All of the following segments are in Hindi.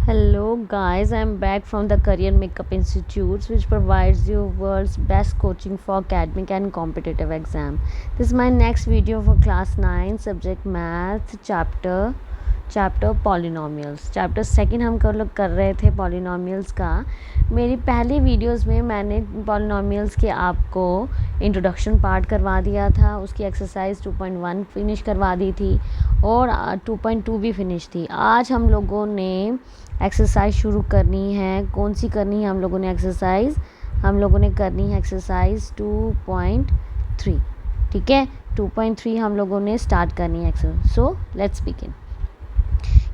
Hello guys, I'm back from the Career Makeup Institutes which provides you world's best coaching for academic and competitive exam. This is my next video for class 9 subject math chapter polynomials. Chapter second हम कर रहे थे पॉलिनॉमियल्स का। मेरी पहली वीडियोस में मैंने पॉलिनॉमियल्स के आपको इंट्रोडक्शन पार्ट करवा दिया था, उसकी एक्सरसाइज 2.1 फिनिश करवा दी थी और 2.2 भी फिनिश थी। आज हम लोगों ने एक्सरसाइज शुरू करनी है। कौन सी करनी है हम लोगों ने एक्सरसाइज? हम लोगों ने करनी है एक्सरसाइज 2.3। ठीक है, 2.3 हम लोगों ने स्टार्ट करनी है एक्सरसाइज। So let's begin.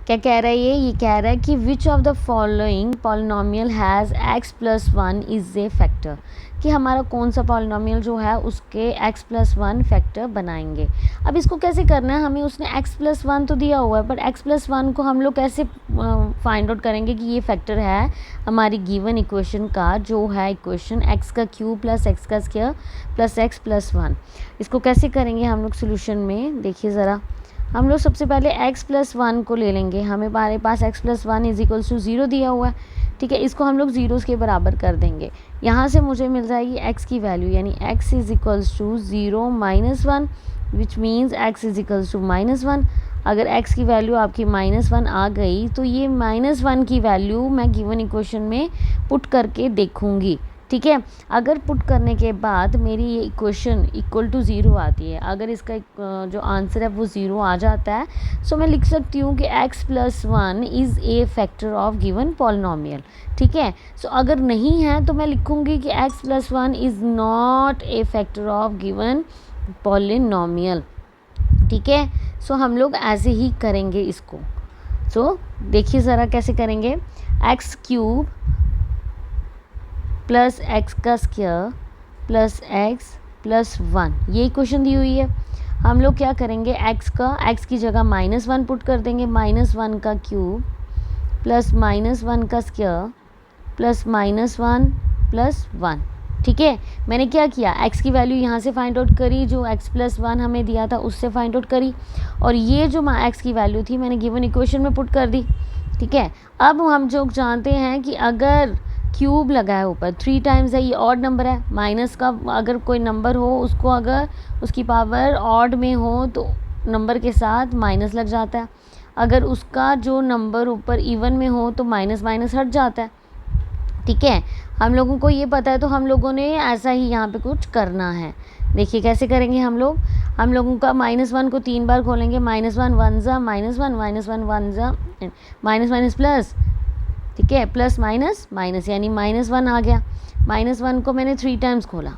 क्या कह रहा है ये कह रहा है कि which of the following polynomial has x+1 is a factor, कि हमारा कौन सा पॉलिनॉमियल जो है उसके x+1 फैक्टर बनाएंगे। अब इसको कैसे करना है, हमें उसने x+1 तो दिया हुआ है, बट x+1 को हम लोग कैसे फाइंड आउट करेंगे कि ये फैक्टर है हमारी गिवन इक्वेशन का, जो है इक्वेशन x का क्यूब प्लस x का स्क्वायर प्लस x+1। इसको कैसे करेंगे हम लोग सोल्यूशन में? देखिए ज़रा, हम लोग सबसे पहले x+1 को ले लेंगे। हमारे पास x+1 इज इक्वल्स टू 0 दिया हुआ है। ठीक है, इसको हम लोग ज़ीरोज़ के बराबर कर देंगे। यहाँ से मुझे मिल जाएगी x की वैल्यू, यानी x is equals to 0 -1 which means x is equals to -1। अगर x की वैल्यू आपकी -1 आ गई तो ये -1 की वैल्यू मैं गिवन इक्वेशन में पुट करके देखूँगी। ठीक है, अगर पुट करने के बाद मेरी ये इक्वेशन इक्वल टू 0 आती है, अगर इसका जो आंसर है वो 0 आ जाता है, सो मैं लिख सकती हूँ कि x+1 is a factor of given polynomial. ठीक है, सो अगर नहीं है तो मैं लिखूँगी कि x+1 is not a factor of given polynomial. ठीक है, सो हम लोग ऐसे ही करेंगे इसको। सो देखिए ज़रा कैसे करेंगे। x³ प्लस x का स्क्वायर प्लस x+1, ये इक्वेशन दी हुई है। हम लोग क्या करेंगे, x की जगह -1 पुट कर देंगे। -1 का क्यूब प्लस -1 का स्क्वायर प्लस -1 प्लस 1। ठीक है, मैंने क्या किया, x की वैल्यू यहाँ से फाइंड आउट करी, जो x+1 हमें दिया था उससे फाइंड आउट करी, और ये जो x की वैल्यू थी मैंने गिवन इक्वेशन में पुट कर दी। ठीक है, अब हम जो जानते हैं कि अगर क्यूब लगा है ऊपर 3 टाइम्स है, ये ऑड नंबर है। माइनस का अगर कोई नंबर हो उसको अगर उसकी पावर ऑड में हो तो नंबर के साथ माइनस लग जाता है, अगर उसका जो नंबर ऊपर इवन में हो तो माइनस माइनस हट जाता है। ठीक है, हम लोगों को ये पता है तो हम लोगों ने ऐसा ही यहाँ पे कुछ करना है। देखिए कैसे करेंगे हम लोगों का -1 को 3 बार खोलेंगे। -1 1 ज़ा -1 -1 1 ज़ा माइनस माइनस प्लस। ठीक है, प्लस माइनस माइनस यानी -1 आ गया। -1 को मैंने 3 टाइम्स खोला।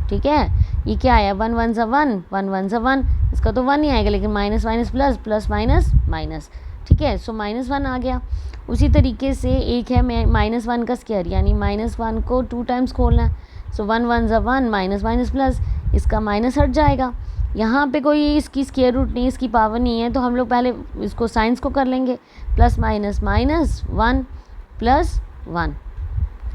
ठीक है, ये क्या आया, 1 1 ज़ा 1 1 1 ज़ा 1, इसका तो 1 ही आएगा, लेकिन minus minus plus plus minus minus. ठीक है, सो -1 आ गया। उसी तरीके से एक है -1 का स्क्वायर, यानी -1 को 2 टाइम्स खोलना है। सो 1 1 ज़ा 1 माइनस माइनस प्लस, इसका माइनस हट जाएगा। यहाँ पे कोई इसकी स्क्वायर रूट नहीं, इसकी पावर नहीं है, तो हम लोग पहले इसको साइंस को कर लेंगे। Plus minus minus 1 plus 1।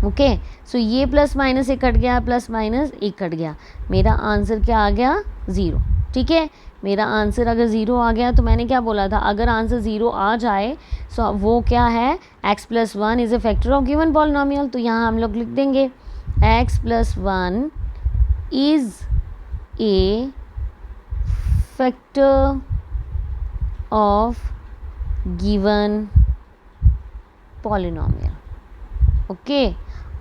Okay, so ये प्लस माइनस एक कट गया, प्लस माइनस एक कट गया, मेरा आंसर क्या आ गया, 0। ठीक है, मेरा आंसर अगर 0 आ गया तो मैंने क्या बोला था, अगर आंसर 0 आ जाए सो वो क्या है, x+1 is a factor of given polynomial. तो यहाँ हम लोग लिख देंगे x+1 is a factor of given polynomial. Okay,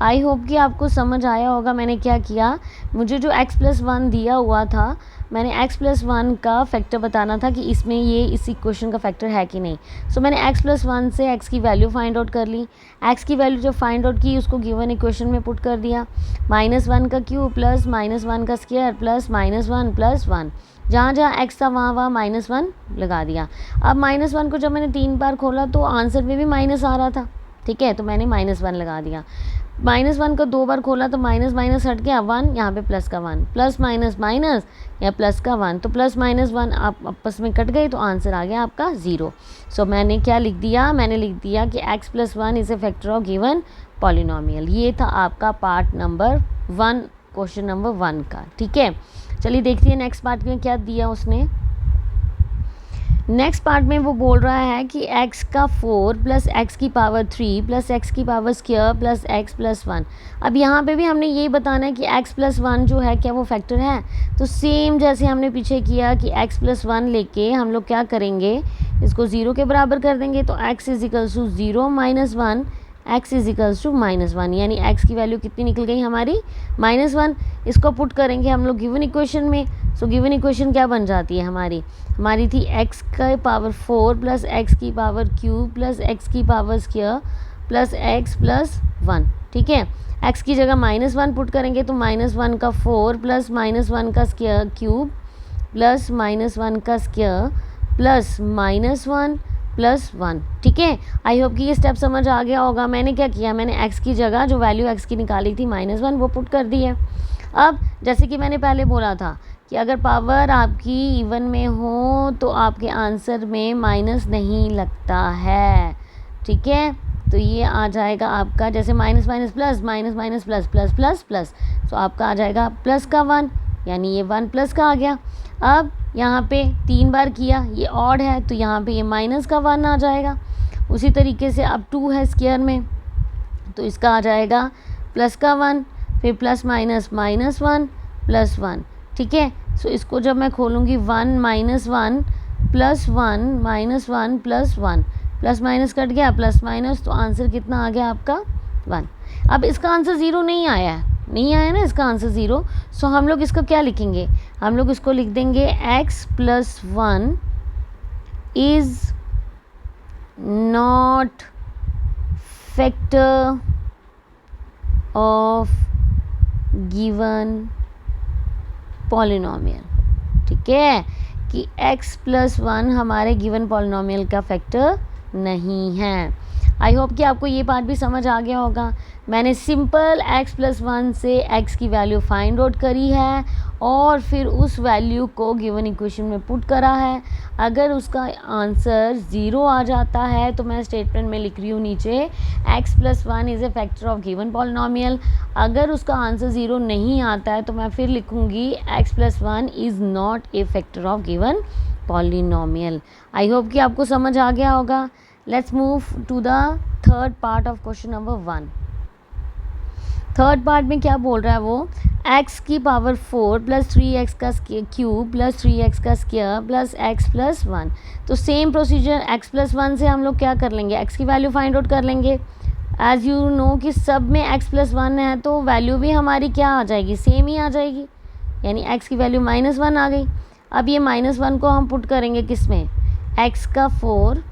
I hope कि आपको समझ आया होगा मैंने क्या किया। मुझे जो x+1 दिया हुआ था, मैंने x+1 का फैक्टर बताना था कि इसमें ये इस इक्वेशन का फैक्टर है कि नहीं। सो मैंने x+1 से x की वैल्यू फाइंड आउट कर ली। x की वैल्यू जब फाइंड आउट की उसको गिवन इक्वेशन में पुट कर दिया। -1 का क्यूब प्लस -1 का स्क्वायर प्लस -1 प्लस 1, जहाँ जहाँ x था वहाँ -1 लगा दिया। अब -1 को जब मैंने 3 बार खोला तो आंसर में भी माइनस आ रहा था। ठीक है, तो मैंने -1 लगा दिया। -1 को 2 बार खोला तो माइनस माइनस हट गया 1, यहाँ पे प्लस का 1, प्लस माइनस माइनस या प्लस का 1, तो प्लस माइनस 1 आप आपस में कट गए तो आंसर आ गया आपका 0। सो मैंने क्या लिख दिया, मैंने लिख दिया कि x+1 is a factor of given polynomial. ये था आपका पार्ट नंबर 1, क्वेश्चन नंबर 1 का। ठीक है, चलिए देखते हैं नेक्स्ट पार्ट में क्या दिया उसने। नेक्स्ट पार्ट में वो बोल रहा है कि x का 4 प्लस एक्स की पावर 3 प्लस एक्स की power square plus x plus 1। अब यहाँ पे भी हमने ये बताना है कि x प्लस 1 जो है क्या वो फैक्टर है। तो सेम जैसे हमने पीछे किया कि x प्लस 1 लेके हम लोग क्या करेंगे, इसको 0 के बराबर कर देंगे। तो x is equals to 0 minus 1, x is equals to -1, यानी x की वैल्यू कितनी निकल गई हमारी -1। इसको पुट करेंगे हम लोग गिवन इक्वेशन में। सो गिवन इक्वेशन क्या बन जाती है हमारी थी x का पावर 4 प्लस एक्स की पावर क्यूब प्लस एक्स की power square plus x plus 1। ठीक है, x की जगह -1 पुट करेंगे तो -1 का 4 प्लस -1 का स्क्वायर क्यूब प्लस -1 का स्क्वायर प्लस -1 प्लस 1। ठीक है, आई होप कि ये स्टेप समझ आ गया होगा। मैंने क्या किया, मैंने x की जगह जो वैल्यू x की निकाली थी -1 वो पुट कर दी है। अब जैसे कि मैंने पहले बोला था कि अगर पावर आपकी इवन में हो तो आपके आंसर में माइनस नहीं लगता है। ठीक है, तो ये आ जाएगा आपका जैसे minus minus plus minus minus plus plus plus plus, तो आपका आ जाएगा प्लस का 1, यानी ये 1 प्लस का आ गया। अब यहाँ पे 3 बार किया, ये ऑड है तो यहाँ पे ये माइनस का 1 आ जाएगा। उसी तरीके से अब 2 है स्क्वायर में तो इसका आ जाएगा प्लस का 1, फिर प्लस माइनस -1 प्लस 1। ठीक है, सो इसको जब मैं खोलूँगी 1 -1 plus 1 -1 plus 1, plus minus cut गया प्लस माइनस, तो आंसर कितना आ गया आपका 1। अब इसका आंसर 0 नहीं आया ना इसका आंसर 0। सो हम लोग इसको क्या लिखेंगे, हम लोग इसको लिख देंगे x plus 1 is not factor of given polynomial. ठीक है, कि x प्लस 1 हमारे गिवन पॉलिनोमियल का फैक्टर नहीं है। आई होप कि आपको ये बात भी समझ आ गया होगा। मैंने सिंपल x प्लस 1 से x की वैल्यू फाइंड आउट करी है और फिर उस वैल्यू को गिवन इक्वेशन में पुट करा है। अगर उसका आंसर 0 आ जाता है तो मैं स्टेटमेंट में लिख रही हूँ नीचे x plus 1 is a factor of given polynomial. अगर उसका आंसर 0 नहीं आता है तो मैं फिर लिखूँगी x plus 1 is not a factor of given polynomial. I hope कि आपको समझ आ गया होगा। Let's move to the third part of question number 1। Third part में क्या बोल रहा है वो, x की पावर 4 प्लस 3x का क्यूब प्लस 3x का स्क्वायर प्लस x प्लस 1। तो सेम प्रोसीजर x प्लस 1 से हम लोग क्या कर लेंगे, x की वैल्यू फाइंड आउट कर लेंगे। एज़ यू नो कि सब में x प्लस 1 है तो वैल्यू भी हमारी क्या आ जाएगी, सेम ही आ जाएगी, यानी x की वैल्यू -1 आ गई। अब ये -1 को हम पुट करेंगे किस में, x का 4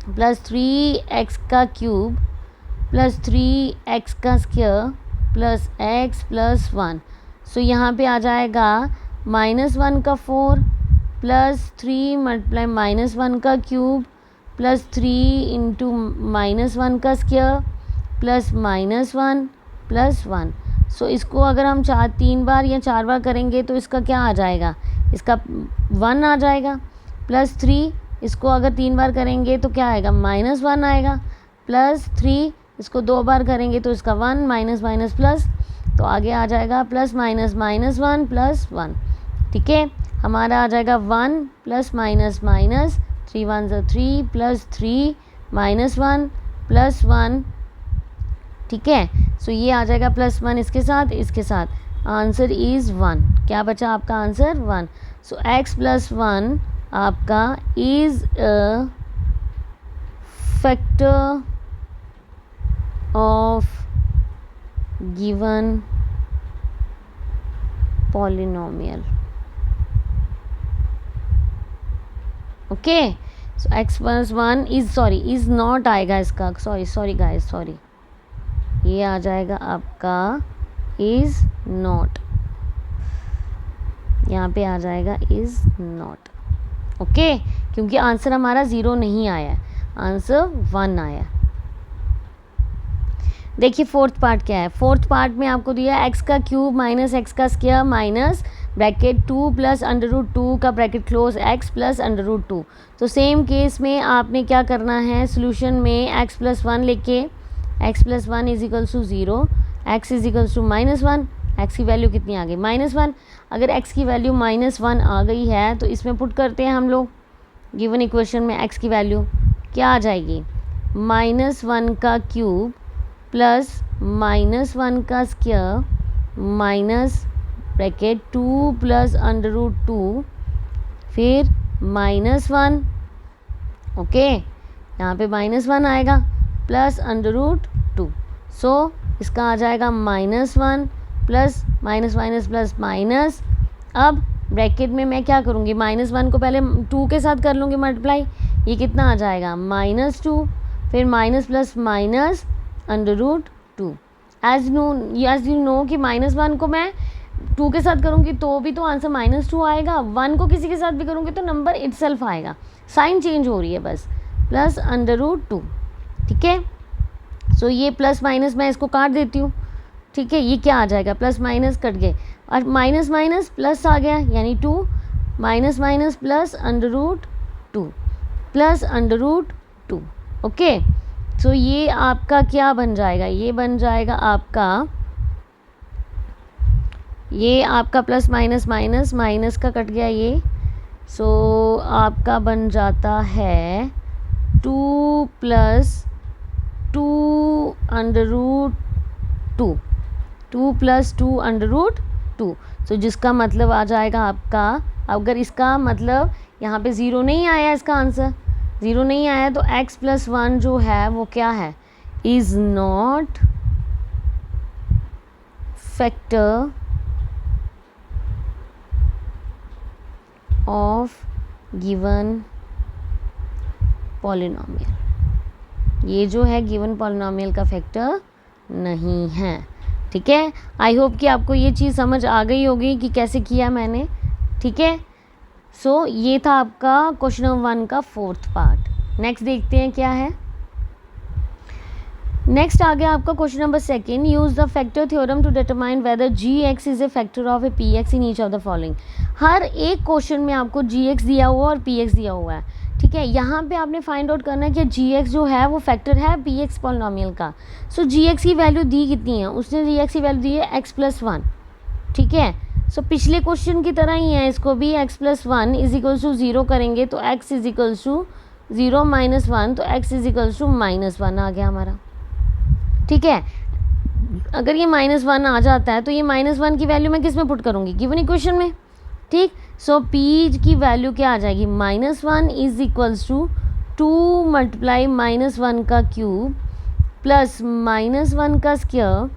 प्लस 3x का क्यूब प्लस 3x का स्क्वायर प्लस x प्लस 1। सो यहाँ पे आ जाएगा -1 का 4 प्लस 3 मल्टीप्लाई -1 का क्यूब प्लस 3 इंटू -1 का स्क्वायर प्लस -1 प्लस 1। सो इसको अगर हम 3 बार या 4 बार करेंगे तो इसका क्या आ जाएगा, इसका 1 आ जाएगा प्लस 3। इसको अगर 3 बार करेंगे तो क्या आएगा, -1 आएगा प्लस 3। इसको 2 बार करेंगे तो इसका 1 माइनस माइनस प्लस, तो आगे आ जाएगा प्लस माइनस -1 प्लस 1। ठीक है, हमारा आ जाएगा 1 प्लस माइनस माइनस 3 1 ज़ा 3 प्लस 3 -1 प्लस 1। ठीक है, सो ये आ जाएगा +1 इसके साथ आंसर इज़ 1। क्या बचा आपका आंसर 1। सो x प्लस 1 आपका is a factor of given polynomial. Okay, so x plus 1 is not आएगा इसका, सॉरी गाइस, ये आ जाएगा आपका इज़ नॉट, यहाँ पे आ जाएगा इज़ नॉट। ओके, क्योंकि आंसर हमारा 0 नहीं आया, आंसर 1 आया। देखिए फोर्थ पार्ट क्या है। फोर्थ पार्ट में आपको दिया x का क्यूब माइनस x का स्क्वायर माइनस ब्रैकेट 2 प्लस √2 का ब्रैकेट क्लोज x प्लस √2। तो सेम केस में आपने क्या करना है, सोल्यूशन में x प्लस 1 लेके x plus 1 is equals to 0, x is equals to -1, x की वैल्यू कितनी आ गई -1। अगर x की वैल्यू -1 आ गई है तो इसमें पुट करते हैं हम लोग गिवन इक्वेशन में x की वैल्यू क्या आ जाएगी, -1 का क्यूब प्लस -1 का स्क्वायर माइनस ब्रैकेट 2 प्लस √2 फिर -1, ओके, यहाँ पे -1 आएगा प्लस √2, सो इसका आ जाएगा -1 plus minus minus plus minus. अब ब्रैकेट में मैं क्या करूँगी, -1 को पहले 2 के साथ कर लूँगी मल्टीप्लाई, ये कितना आ जाएगा -2, फिर minus plus minus √2। As you know कि -1 को मैं 2 के साथ करूँगी तो भी तो आंसर -2 आएगा, 1 को किसी के साथ भी करूँगी तो नंबर इटसेल्फ आएगा, साइन चेंज हो रही है बस, प्लस √2, ठीक है। सो ये प्लस माइनस मैं इसको काट देती हूँ, ठीक है, ये क्या आ जाएगा, प्लस माइनस कट गए और माइनस माइनस प्लस आ गया यानी 2, minus minus plus √2 plus √2, okay. So ये आपका क्या बन जाएगा, ये बन जाएगा आपका प्लस माइनस माइनस माइनस का कट गया ये, सो आपका बन जाता है 2 + 2 √2, 2 + 2 √2, सो जिसका मतलब आ जाएगा आपका, अगर इसका मतलब यहाँ पे 0 नहीं आया, इसका आंसर 0 नहीं आया तो x + 1 जो है वो क्या है, is not factor of given polynomial, ये जो है गिवन पॉलिनोमियल का फैक्टर नहीं है, ठीक है। आई होप कि आपको ये चीज़ समझ आ गई होगी कि कैसे किया मैंने, ठीक है। सो ये था आपका क्वेश्चन नंबर 1 का 4th पार्ट। नेक्स्ट देखते हैं क्या है। नेक्स्ट आ गया आपका question number 2, use the factor theorem to determine whether gx is a factor of a px in each of the following. हर एक क्वेश्चन में आपको gx दिया हुआ और px दिया हुआ है, ठीक है। यहाँ पे आपने फाइंड आउट करना है कि gx जो है वो फैक्टर है px पॉलिनोमियल का। सो gx की वैल्यू दी कितनी है, उसने gx की वैल्यू दी है x + 1, ठीक है। सो पिछले क्वेश्चन की तरह ही है, इसको भी x + 1 = 0 करेंगे तो x = 0 - 1 तो x = -1 आ गया हमारा, ठीक है। अगर ये -1 आ जाता है तो ये -1 की वैल्यू मैं किस में पुट करूँगी, गिवन इक्वेशन में, ठीक। सो p की वैल्यू क्या आ जाएगी, -1 = 2 × -1 का क्यूब प्लस -1 का स्क्वायर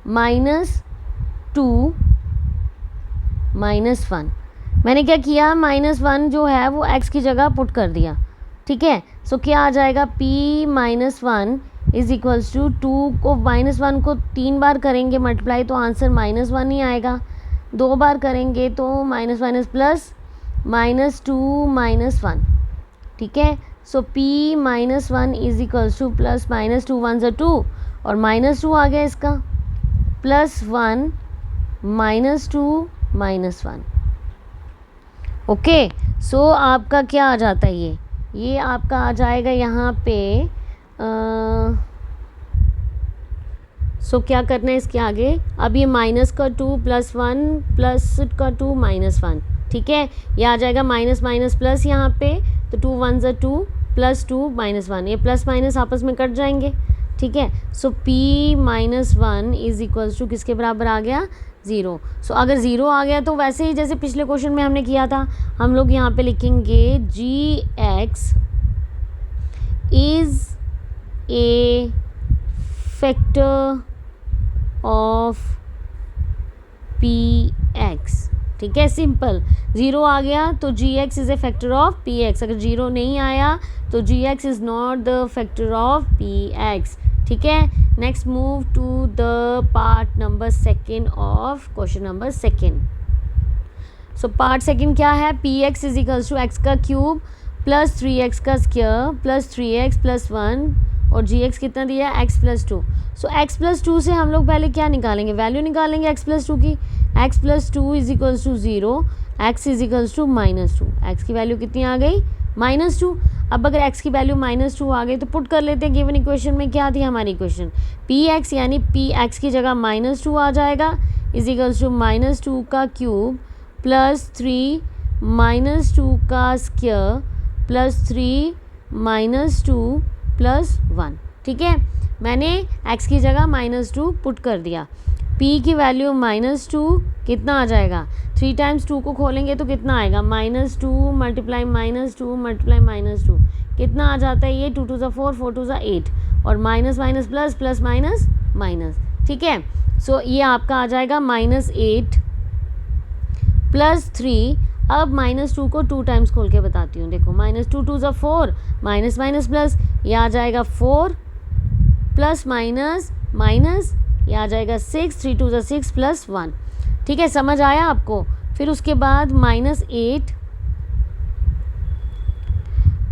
-2 -1। मैंने क्या किया, -1 जो है वो x की जगह पुट कर दिया, ठीक है। सो क्या आ जाएगा, p - 1 = 2 को -1 को 3 बार करेंगे मल्टीप्लाई तो आंसर -1 ही आएगा, 2 बार करेंगे तो माइनस माइनस प्लस -2 -1, ठीक है। सो p - 1 = प्लस -2 1 = 2 और -2 आ गया इसका, +1 -2 -1, ओके। सो आपका क्या आ जाता है, ये आपका आ जाएगा यहाँ पे। सो क्या करना है इसके आगे, अब ये -2 + 1 + 2 -1, ठीक है। ये आ जाएगा माइनस माइनस प्लस यहाँ पे, तो 2 1 = 2 +2 -1, ये प्लस माइनस आपस में कट जाएंगे, ठीक है। सो p - 1 = किसके बराबर आ गया, 0। सो अगर 0 आ गया तो वैसे ही जैसे पिछले क्वेश्चन में हमने किया था, हम लोग यहाँ पे लिखेंगे gx is a factor of px, ठीक है, सिंपल। 0 आ गया तो gx is a factor of px, अगर 0 नहीं आया तो gx is not the factor of px, ठीक है। Next move to the part number 2 of question number 2। So part 2 क्या है, px = x का क्यूब प्लस 3x का स्क्वायर प्लस 3x + 1 और gx कितना दिया है, x + 2। सो x + 2 से हम लोग पहले क्या निकालेंगे, वैल्यू निकालेंगे x + 2 की, x + 2 = 0, x = -2, x की वैल्यू कितनी आ गई, -2। अब अगर x की वैल्यू -2 आ गई तो पुट कर लेते हैं गिवन इक्वेशन में, क्या थी हमारी इक्वेशन, px यानी px की जगह -2 आ जाएगा, = -2 का क्यूब प्लस 3 -2 का स्क्वायर प्लस 3 -2 प्लस 1। ठीक है, मैंने x की जगह -2 पुट कर दिया। p की वैल्यू -2 कितना आ जाएगा, 3 टाइम्स 2 को खोलेंगे तो कितना आएगा, -2 मल्टीप्लाई -2 मल्टीप्लाई -2 कितना आ जाता है ये, 2 2 ज़ा 4 4 2 ज़ा 8 और minus minus plus plus minus minus. ठीक है, सो ये आपका आ जाएगा -8 प्लस 3। अब -2 को 2 टाइम्स खोल के बताती हूँ, देखो -2 2 ज़ा 4 माइनस माइनस प्लस, ये आ जाएगा 4 प्लस माइनस माइनस, ये आ जाएगा 6, 3 2 ज़ा 6 प्लस 1। ठीक है, समझ आया आपको। फिर उसके बाद -8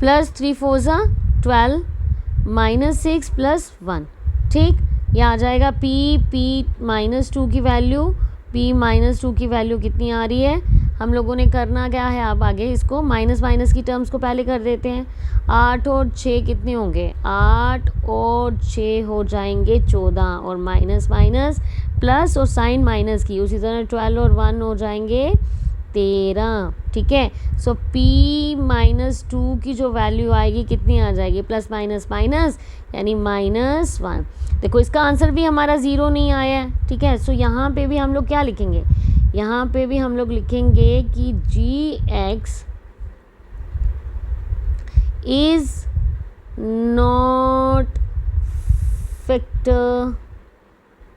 प्लस 3 4 ज़ा 12 -6 प्लस 1। ठीक, ये आ जाएगा p -2 की वैल्यू, p -2 की वैल्यू कितनी आ रही है, हम लोगों ने करना क्या है, अब आगे इसको माइनस माइनस की टर्म्स को पहले कर देते हैं। 8 और 6 कितने होंगे, 8 और 6 हो जाएंगे 14 और माइनस माइनस प्लस और साइन माइनस की, उसी तरह 12 और 1 हो जाएंगे 13। ठीक है, सो p -2 की जो वैल्यू आएगी कितनी आ जाएगी, प्लस माइनस माइनस यानी -1। देखो इसका आंसर भी हमारा 0 नहीं आया है। ठीक है, सो यहाँ पे भी हम लोग क्या लिखेंगे, यहाँ पे भी हम लोग लिखेंगे कि gx is not factor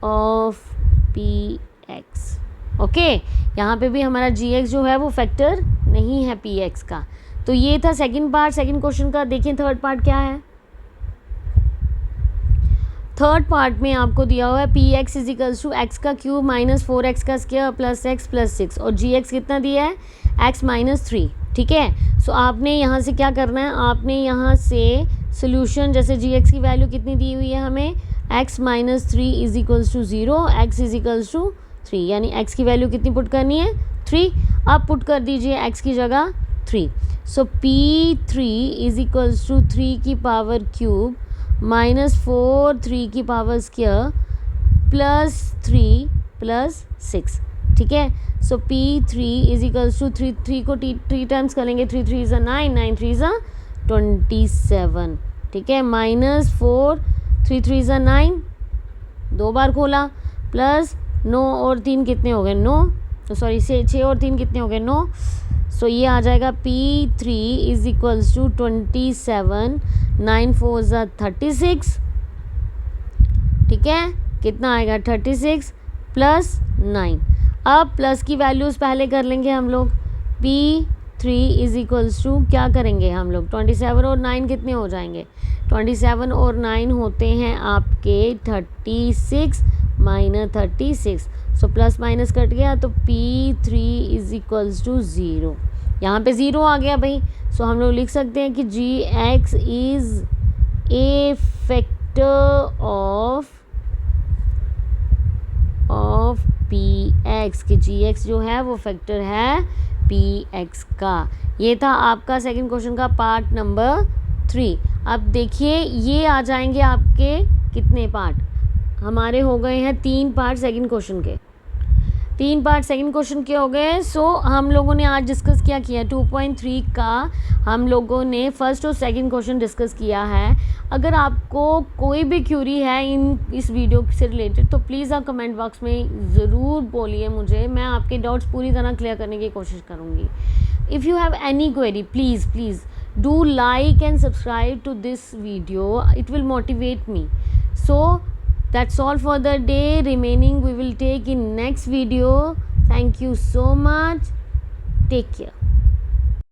of px। Okay, यहाँ पे भी हमारा gx जो है वो फैक्टर नहीं है px का। तो ये था सेकंड पार्ट सेकंड क्वेश्चन का। देखिए थर्ड पार्ट क्या है। थर्ड पार्ट में आपको दिया हुआ है px is equals to X का क्यूब माइनस 4x का स्क्वायर प्लस x प्लस 6 और gx कितना दिया है, x -3। ठीक है, सो आपने यहाँ से क्या करना है, आपने यहाँ से सोल्यूशन, जैसे gx की वैल्यू कितनी दी हुई है हमें, x -3 is equals to 0, x is equals to 3, यानी x की वैल्यू कितनी पुट करनी है, 3। अब पुट कर दीजिए x की जगह 3। सो p3 इज इक्वल्स टू 3 की पावर क्यूब -4 3 की पावर स्क्वायर प्लस 3 प्लस 6। ठीक है, सो p3 इज इक्वल्स टू 3 को 3 टाइम्स करेंगे, 3 3 ज़ा 9 9 3 ज़ा 27। ठीक है, -4 3 3 ज़ा 9 दो बार खोला प्लस 9 और 3 कितने हो गए 9, सॉरी 6 और 3 कितने हो गए 9। सो ये आ जाएगा p3 इज इक्वल्स टू 27 9 4 ज़ा 36। ठीक है, कितना आएगा 36 प्लस 9। अब प्लस की वैल्यूज़ पहले कर लेंगे हम लोग। p3 इज इक्वल्स टू क्या करेंगे हम लोग, 27 और 9 कितने हो जाएंगे, 27 और 9 होते हैं आपके 36 -36। सो प्लस माइनस कट गया तो p3 इज इक्वल्स टू 0। यहाँ पे 0 आ गया भाई। सो हम लोग लिख सकते हैं कि gx is a factor of px, कि gx जो है वो फैक्टर है px का। ये था आपका सेकंड क्वेश्चन का पार्ट नंबर 3। अब देखिए ये आ जाएंगे आपके कितने पार्ट, हमारे हो गए हैं 3 पार्ट सेकंड क्वेश्चन के, 3 पार्ट सेकंड क्वेश्चन के हो गए। सो हम लोगों ने आज डिस्कस क्या किया, 2.3 का हम लोगों ने फर्स्ट और सेकंड क्वेश्चन डिस्कस किया है। अगर आपको कोई भी क्यूरी है इस वीडियो से रिलेटेड तो प्लीज़ आप कमेंट बॉक्स में ज़रूर बोलिए मुझे, मैं आपके डाउट्स पूरी तरह क्लियर करने की कोशिश करूँगी। If you have any query please do like and subscribe to this video, it will motivate me. So that's all for the day. Remaining we will take in next video. Thank you so much. Take care.